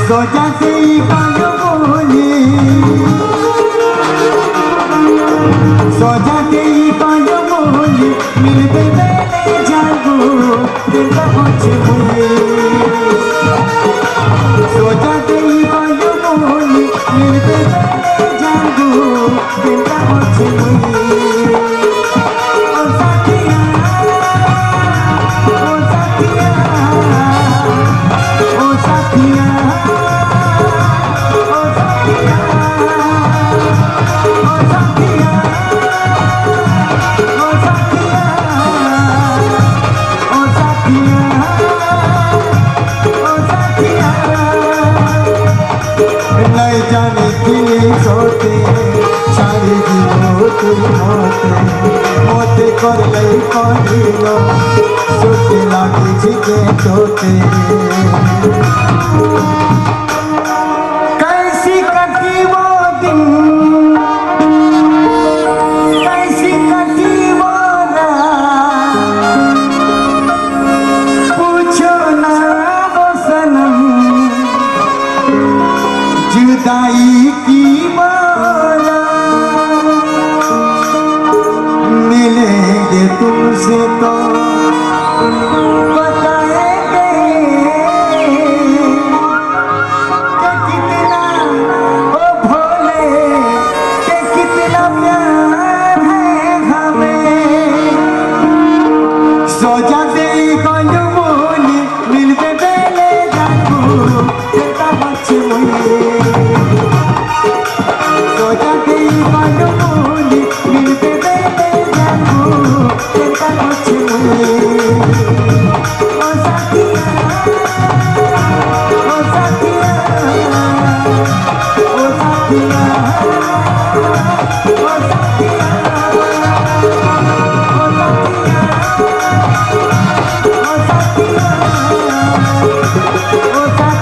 सोचा से कायो बोली सोचा से कायो बोली मिलते मेरे जागो दिल का कुछ मुझे सोचा से कायो बोली मिलते मेरे जागो दिल का कुछ मुझे सोते सारी होते मोते कर लई पानिलो सोते लागे जिके सोते कैसी कटी वो दिन कैसी कटी वो रात पूछो ना वो सनम जुदाई की तुमसे तो बताएंगे कि कितना ओ भोले कि कितना प्यार है हमें सोचा दे कोई बोली मिलते बेले जाको तेरा बच मुझे सोचा दे कोई बोली मिलते बेले जाको तेरा बच मुझे ओ साथिया ओ साथिया ओ साथिया ओ साथिया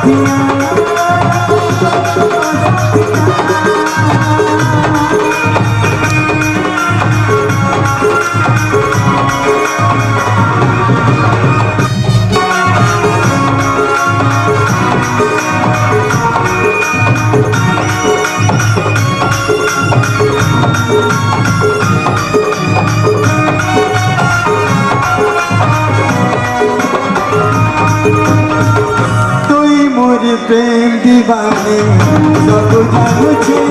प्रेम दीवाने सब जानू छे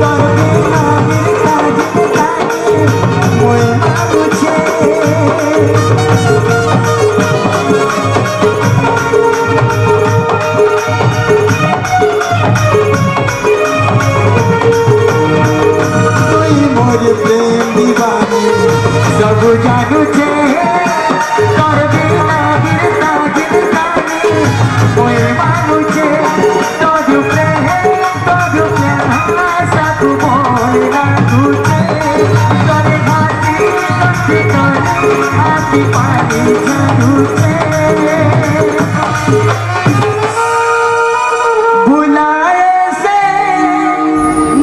तोर बिना मिलता जिंदा मोए मानू छे तोई मोर प्रेम दीवाने सब जानू छे तोर बिना मिलता जिंदा मोए मानू छे तोजु प्रेम साकु मोरे लागू छे तोरे घाटी कटी तोरे हाथी पानी जानू छे भुलाए से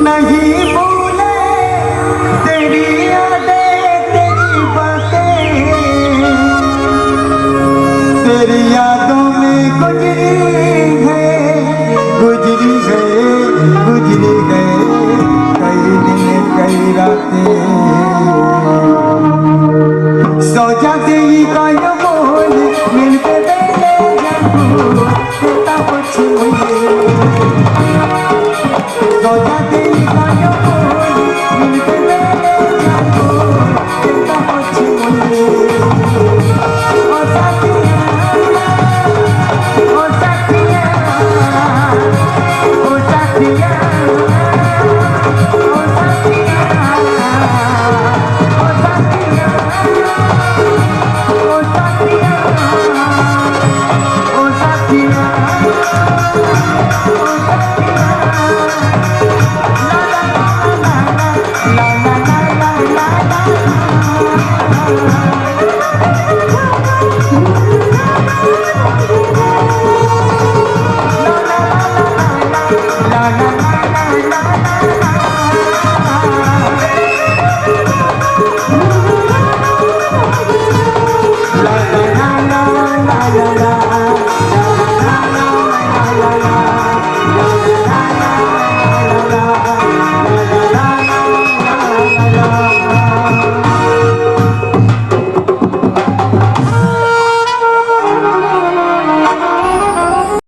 नहीं भूले तेरी यादें तेरी बातें तेरी यादों में गुजरी गए कई दिन कई रातें सोचा तेरी कायो बोल मिलते बेले जाको तेरा कुछ मुझे सोचा तेरी कायो बोल मिलते बेले जाको तेरा कुछ मुझे ओ साथिया ओ साथिया ओ साथिया la la la la la la